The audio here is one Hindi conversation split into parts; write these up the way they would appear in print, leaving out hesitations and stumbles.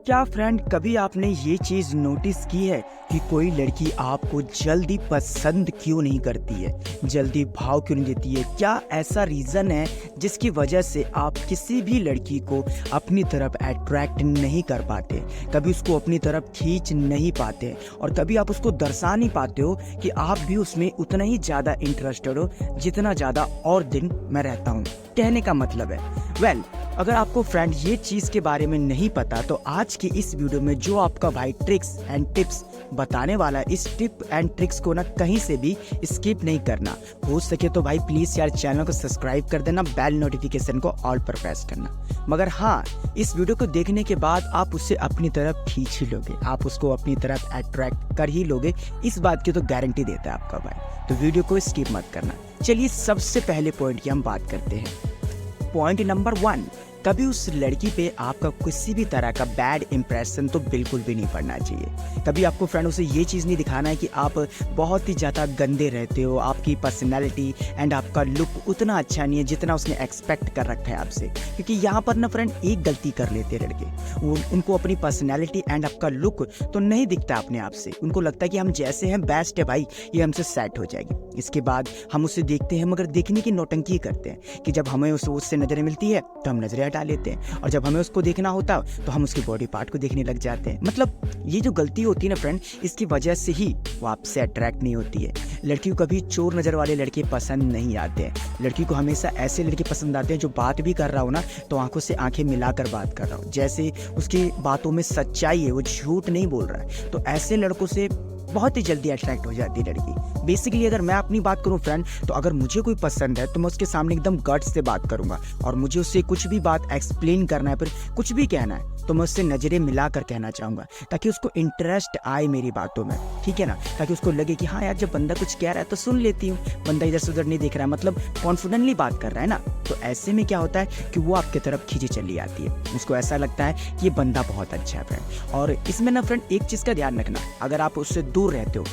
क्या फ्रेंड कभी आपने ये चीज़ नोटिस की है कि कोई लड़की आपको जल्दी पसंद क्यों नहीं करती है, जल्दी भाव क्यों नहीं देती है? क्या ऐसा रीज़न है जिसकी वजह से आप किसी भी लड़की को अपनी तरफ अट्रैक्ट नहीं कर पाते, कभी उसको अपनी तरफ खींच नहीं पाते और कभी आप उसको दर्शा नहीं पाते हो कि आप भी उसमें उतना ही ज़्यादा इंटरेस्टेड हो जितना ज़्यादा और दिन मैं रहता हूँ। कहने का मतलब है अगर आपको फ्रेंड ये चीज़ के बारे में नहीं पता तो आज की इस वीडियो में जो आपका भाई ट्रिक्स एंड टिप्स बताने वाला है, इस टिप एंड ट्रिक्स को ना कहीं से भी स्किप नहीं करना। हो सके तो भाई प्लीज़ यार चैनल को सब्सक्राइब कर देना, बेल नोटिफिकेशन को ऑल पर प्रेस करना। मगर हाँ, इस वीडियो को देखने के बाद आप उससे अपनी तरफ खींच ही लोगे, आप उसको अपनी तरफ अट्रैक्ट कर ही लोगे, इस बात की तो गारंटी देता है आपका भाई। तो वीडियो को स्किप मत करना। चलिए सबसे पहले पॉइंट की हम बात करते हैं। पॉइंट नंबर 1, कभी उस लड़की पे आपका किसी भी तरह का बैड इंप्रेशन तो बिल्कुल भी नहीं पड़ना चाहिए। कभी आपको फ्रेंड उसे ये चीज़ नहीं दिखाना है कि आप बहुत ही ज़्यादा गंदे रहते हो, आपकी पर्सनैलिटी एंड आपका लुक उतना अच्छा नहीं है जितना उसने एक्सपेक्ट कर रखा है आपसे। क्योंकि यहाँ पर ना फ्रेंड एक गलती कर लेते हैं लड़के, उनको अपनी पर्सनैलिटी एंड आपका लुक तो नहीं दिखता अपने आप से। उनको लगता है कि हम जैसे हैं बेस्ट है भाई, ये हमसे सेट हो जाएगी। इसके बाद हम उसे देखते हैं मगर देखने की नौटंकी करते हैं कि जब हमें उससे नज़रें मिलती है तो हम नज़रें हटा लेते हैं, और जब हमें उसको देखना होता तो हम उसके बॉडी पार्ट को देखने लग जाते हैं। मतलब ये जो गलती होती है ना फ्रेंड, इसकी वजह से ही वो आपसे अट्रैक्ट नहीं होती है। लड़की को कभी चोर नज़र वाले लड़के पसंद नहीं आते हैं। लड़की को हमेशा ऐसे लड़के पसंद आते हैं जो बात भी कर रहा हो ना तो आंखों से आंखें मिलाकर बात कर रहा हो, जैसे उसकी बातों में सच्चाई है, वो झूठ नहीं बोल रहा है। तो ऐसे लड़कों से बहुत ही जल्दी अट्रैक्ट हो जाती है लड़की। बेसिकली अगर मैं अपनी बात करूं फ्रेंड, तो अगर मुझे कोई पसंद है तो मैं उसके सामने एकदम गट्स से बात करूंगा, और मुझे उससे कुछ भी बात एक्सप्लेन करना है, फिर कुछ भी कहना है तो मैं उससे नज़रें मिलाकर कहना चाहूँगा ताकि उसको इंटरेस्ट आए मेरी बातों में, ठीक है ना। ताकि उसको लगे कि हाँ यार, जब बंदा कुछ कह रहा है तो सुन लेती हूँ, बंदा इधर से उधर नहीं देख रहा है, मतलब कॉन्फिडेंटली बात कर रहा है ना। तो ऐसे में क्या होता है कि वो आपकी तरफ खींची चली आती है, उसको ऐसा लगता है कि ये बंदा बहुत अच्छा है फ्रेंड। और इसमें ना फ्रेंड एक चीज़ का ध्यान रखना, अगर आप उससे दूर रहते हो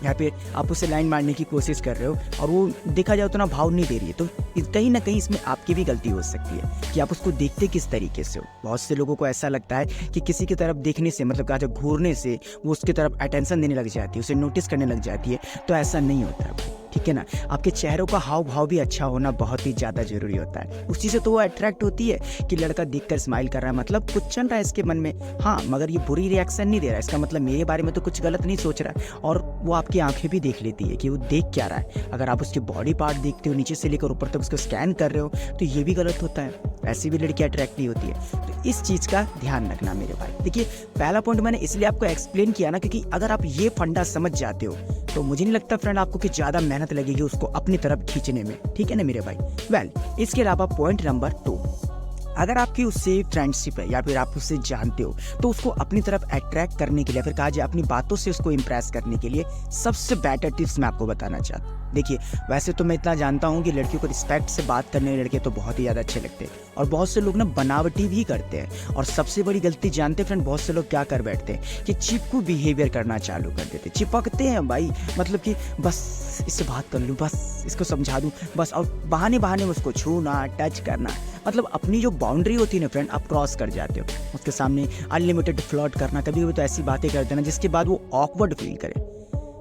या फिर आप उसे लाइन मारने की कोशिश कर रहे हो और वो देखा जाए उतना भाव नहीं दे रही है, तो कहीं ना कहीं इसमें आपकी भी गलती हो सकती है कि आप उसको देखते किस तरीके से हो। बहुत से लोगों को ऐसा लगता है कि किसी की तरफ देखने से, मतलब कहा जाए घूरने से, वो उसकी तरफ अटेंशन देने लग जाती है, उसे नोटिस करने लग जाती है। तो ऐसा नहीं होता है, ठीक है ना। आपके चेहरों का हाव भाव भी अच्छा होना बहुत ही ज़्यादा जरूरी होता है। उसी से तो वो अट्रैक्ट होती है कि लड़का देखकर स्माइल कर रहा है, मतलब कुछ चल रहा है इसके मन में, हाँ मगर ये बुरी रिएक्शन नहीं दे रहा है, इसका मतलब मेरे बारे में तो कुछ गलत नहीं सोच रहा है। और वो आपकी आंखें भी देख लेती है कि वो देख क्या रहा है। अगर आप उसके बॉडी पार्ट देखते हो नीचे से लेकर ऊपर तक उसको स्कैन कर रहे हो तो ये भी गलत होता है, ऐसी भी लड़की अट्रैक्ट नहीं होती है। तो इस चीज़ का ध्यान रखना मेरे भाई। देखिए पहला पॉइंट मैंने इसलिए आपको एक्सप्लेन किया ना, क्योंकि अगर आप ये फंडा समझ जाते हो तो मुझे नहीं लगता फ्रेंड आपको कि ज़्यादा मेहनत लगेगी उसको अपनी तरफ खींचने में, ठीक है ना मेरे भाई। इसके अलावा पॉइंट नंबर 2, अगर आपकी उससे फ्रेंडशिप है या फिर आप उससे जानते हो तो उसको अपनी तरफ अट्रैक्ट करने के लिए, फिर कहा जाए अपनी बातों से उसको इम्प्रेस करने के लिए सबसे बेटर टिप्स मैं आपको बताना चाहता हूँ। देखिए वैसे तो मैं इतना जानता हूँ कि लड़कियों को रिस्पेक्ट से बात करने वाले लड़के तो बहुत ही ज़्यादा अच्छे लगते हैं, और बहुत से लोग ना बनावटी भी करते हैं। और सबसे बड़ी गलती जानते हैं फ्रेंड, बहुत से लोग क्या कर बैठते हैं कि चिपकू बिहेवियर करना चालू कर देते, चिपकते हैं भाई, मतलब कि बस इससे बात कर लूँ, बस इसको समझा दूँ बस, और बहाने बहाने में उसको छूना, टच करना, मतलब अपनी जो बाउंड्री होती है ना फ्रेंड आप क्रॉस कर जाते हो। उसके सामने अनलिमिटेड फ्लर्ट करना, कभी कभी तो ऐसी बातें कर देना जिसके बाद वो ऑकवर्ड फील करे।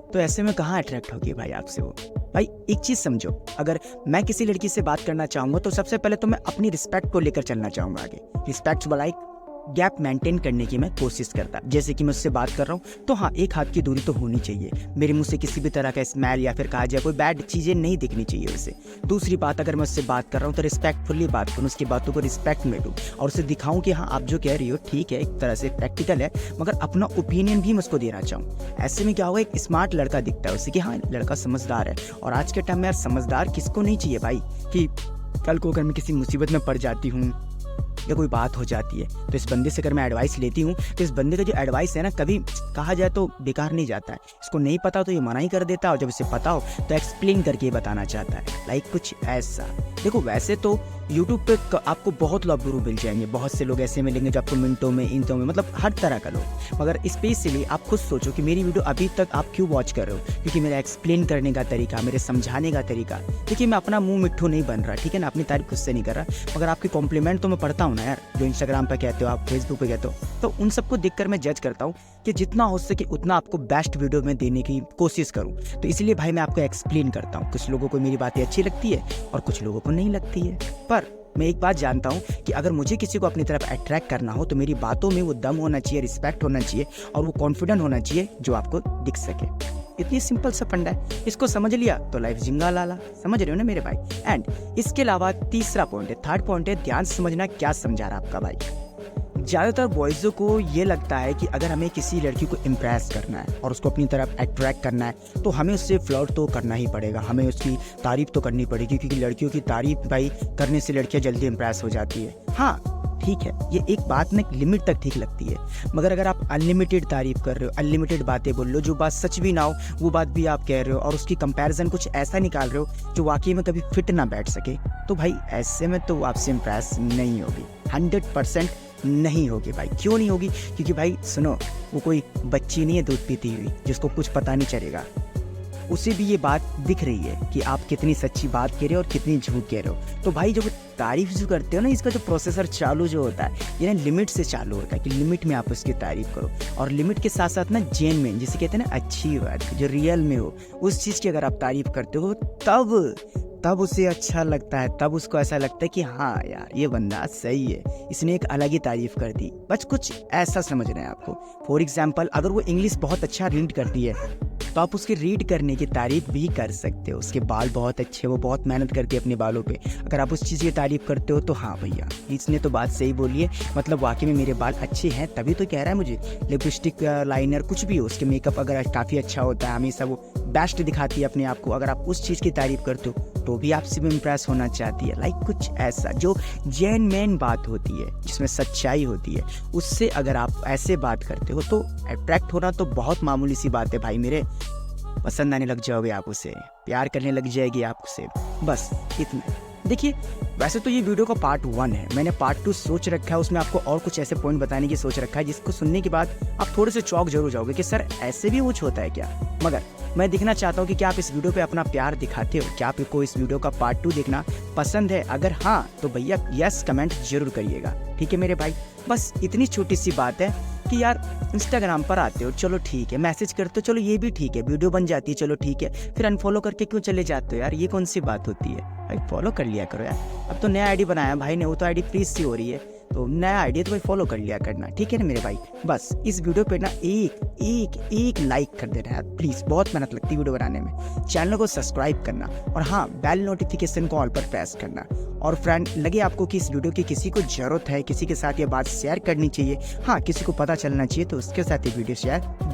तो ऐसे में कहाँ अट्रैक्ट होगी भाई आपसे वो। भाई एक चीज़ समझो, अगर मैं किसी लड़की से बात करना चाहूँगा तो सबसे पहले तो मैं अपनी रिस्पेक्ट को लेकर चलना चाहूँगा आगे। रिस्पेक्ट वाला एक गैप मेंटेन करने की मैं कोशिश करता। जैसे कि मैं उससे बात कर रहा हूँ तो हाँ, एक हाथ की दूरी तो होनी चाहिए, मेरे मुंह से किसी भी तरह का स्मेल या फिर कहा जाए कोई बैड चीज़ें नहीं दिखनी चाहिए उसे। दूसरी बात, अगर मैं उससे बात कर रहा हूँ तो रिस्पेक्टफुली बात करूँ, उसकी बातों को रिस्पेक्ट में दूँ और उसे दिखाऊँ कि हाँ आप जो कह रही हो ठीक है, एक तरह से प्रैक्टिकल है, मगर अपना ओपिनियन भी मैं उसको देना चाहूँ। ऐसे में क्या होगा, एक स्मार्ट लड़का दिखता है उसे कि हाँ लड़का समझदार है। और आज के टाइम में यार समझदार किसको नहीं चाहिए भाई, कि कल को अगर मैं किसी मुसीबत में पड़ जाती हूँ या कोई बात हो जाती है तो इस बंदे से अगर मैं एडवाइस लेती हूँ तो इस बंदे का जो एडवाइस है ना कभी कहा जाए तो बेकार नहीं जाता है। इसको नहीं पता तो ये मना ही कर देता है, और जब इसे पता हो तो एक्सप्लेन करके बताना चाहता है, लाइक कुछ ऐसा। देखो वैसे तो यूट्यूब पे आपको बहुत लोग गुरु मिल जाएंगे, बहुत से लोग ऐसे मिलेंगे जो आपको मिनटों में, इंटों में, मतलब हर तरह का लोग। मगर स्पेशली आप खुद सोचो कि मेरी वीडियो अभी तक आप क्यों वॉच कर रहे हो, क्योंकि मेरा एक्सप्लेन करने का तरीका, मेरे समझाने का तरीका। देखिए मैं अपना मुंह मिट्ठू नहीं बन रहा, ठीक है ना, अपनी तारीफ खुद से नहीं कर रहा, मगर आपकी कॉम्प्लीमेंट तो मैं पढ़ता हूँ ना यार, जो इंस्टाग्राम पर कहते हो आप, फेसबुक पे कहते हो, तो उन सबको देखकर मैं जज करता हूँ कि जितना हो सके उतना आपको बेस्ट वीडियो में देने की कोशिश करूँ। तो इसलिए भाई मैं आपको एक्सप्लेन करता हूँ। कुछ लोगों को मेरी बातें अच्छी लगती है और कुछ लोगों को नहीं लगती है, पर मैं एक बात जानता हूँ कि अगर मुझे किसी को अपनी तरफ अट्रैक्ट करना हो तो मेरी बातों में वो दम होना चाहिए, रिस्पेक्ट होना चाहिए और वो कॉन्फिडेंट होना चाहिए जो आपको दिख सके। इतनी सिंपल सा फंडा है, इसको समझ लिया तो लाइफ जिंगा लाला, समझ रहे हो ना मेरे भाई। एंड इसके अलावा तीसरा पॉइंट है, थर्ड पॉइंट है, ध्यान से समझना क्या समझा रहा आपका भाई। ज़्यादातर बॉयज़ों को ये लगता है कि अगर हमें किसी लड़की को इम्प्रेस करना है और उसको अपनी तरफ अट्रैक्ट करना है तो हमें उससे फ्लर्ट तो करना ही पड़ेगा, हमें उसकी तारीफ़ तो करनी पड़ेगी, क्योंकि लड़कियों की तारीफ़ भाई करने से लड़कियां जल्दी इम्प्रेस हो जाती है। हाँ ठीक है, ये एक बात में लिमिट तक ठीक लगती है, मगर अगर आप अनलिमिटेड तारीफ़ कर रहे हो, अनलिमिटेड बातें बोल रहे हो, जो बात सच भी ना हो वो बात भी आप कह रहे हो और उसकी कंपैरिजन कुछ ऐसा निकाल रहे हो जो वाकई में कभी फिट ना बैठ सके, तो भाई ऐसे में तो आपसे इम्प्रेस नहीं होगी, 100% नहीं होगी भाई। क्यों नहीं होगी? क्योंकि भाई सुनो, वो कोई बच्ची नहीं है दूध पीती हुई जिसको कुछ पता नहीं चलेगा, उसे भी ये बात दिख रही है कि आप कितनी सच्ची बात कह रहे हो और कितनी झूठ कह रहे हो। तो भाई जब तारीफ जो करते हो ना, इसका जो प्रोसेसर चालू जो होता है ये ना लिमिट से चालू होता है कि लिमिट में आप उसकी तारीफ करो, और लिमिट के साथ साथ ना जेन्युइन, जिसे कहते हैं ना अच्छी बात, जो रियल में हो उस चीज़ की अगर आप तारीफ करते हो तब उसे अच्छा लगता है, तब उसको ऐसा लगता है कि हाँ यार ये बंदा सही है, इसने एक अलग ही तारीफ कर दी। बस कुछ ऐसा समझना है आपको। फॉर एग्जाम्पल अगर वो इंग्लिश बहुत अच्छा रीड करती है तो आप उसके रीड करने की तारीफ भी कर सकते हो। उसके बाल बहुत अच्छे, वो बहुत मेहनत करती है अपने बालों पे, अगर आप उस चीज़ की तारीफ करते हो तो हाँ भैया इसने तो बात सही बोली है, मतलब वाकई में मेरे बाल अच्छे हैं तभी तो कह रहा है मुझे। लिपस्टिक, लाइनर, कुछ भी हो, उसके मेकअप अगर काफ़ी अच्छा होता है, हमेशा वो बेस्ट दिखाती है अपने आप को, अगर आप उस चीज़ की तारीफ करते हो तो भी आपसे भी इम्प्रेस होना चाहती है। लाइक कुछ ऐसा जो जेन्युइन बात होती है, जिसमें सच्चाई होती है, उससे अगर आप ऐसे बात करते हो तो अट्रैक्ट होना तो बहुत मामूली सी बात है भाई मेरे। पसंद आने लग जाओगे आप उसे, प्यार करने लग जाएगी आप उसे, बस इतना। देखिए वैसे तो ये वीडियो का पार्ट 1 है, मैंने पार्ट 2 सोच रखा है, उसमें आपको और कुछ ऐसे पॉइंट बताने की सोच रखा है जिसको सुनने के बाद आप थोड़े से चौंक जरूर जाओगे कि सर ऐसे भी कुछ होता है क्या। मगर मैं दिखना चाहता हूँ कि क्या आप इस वीडियो पे अपना प्यार दिखाते हो, क्या आपको इस वीडियो का पार्ट 2 देखना पसंद है? अगर हाँ तो भैया यस कमेंट जरूर करिएगा, ठीक है मेरे भाई। बस इतनी छोटी सी बात है कि यार इंस्टाग्राम पर आते हो चलो ठीक है, मैसेज करते हो चलो ये भी ठीक है, वीडियो बन जाती है चलो ठीक है, फिर अनफॉलो करके क्यों चले जाते हो यार, ये कौन सी बात होती है भाई? फॉलो कर लिया करो यार। अब तो नया आईडी बनाया भाई ने, वो तो आईडी फ्रीज सी हो रही है, तो नया आईडी तो भाई फॉलो कर लिया करना, ठीक है ना मेरे भाई। बस इस वीडियो पे ना एक लाइक कर देना यार प्लीज़, बहुत मेहनत लगती है वीडियो बनाने में। चैनल को सब्सक्राइब करना और हाँ बेल नोटिफिकेशन को ऑल पर प्रेस करना। और फ्रेंड लगे आपको कि इस वीडियो की किसी को ज़रूरत है, किसी के साथ ये बात शेयर करनी चाहिए, हाँ किसी को पता चलना चाहिए, तो उसके साथ ये वीडियो शेयर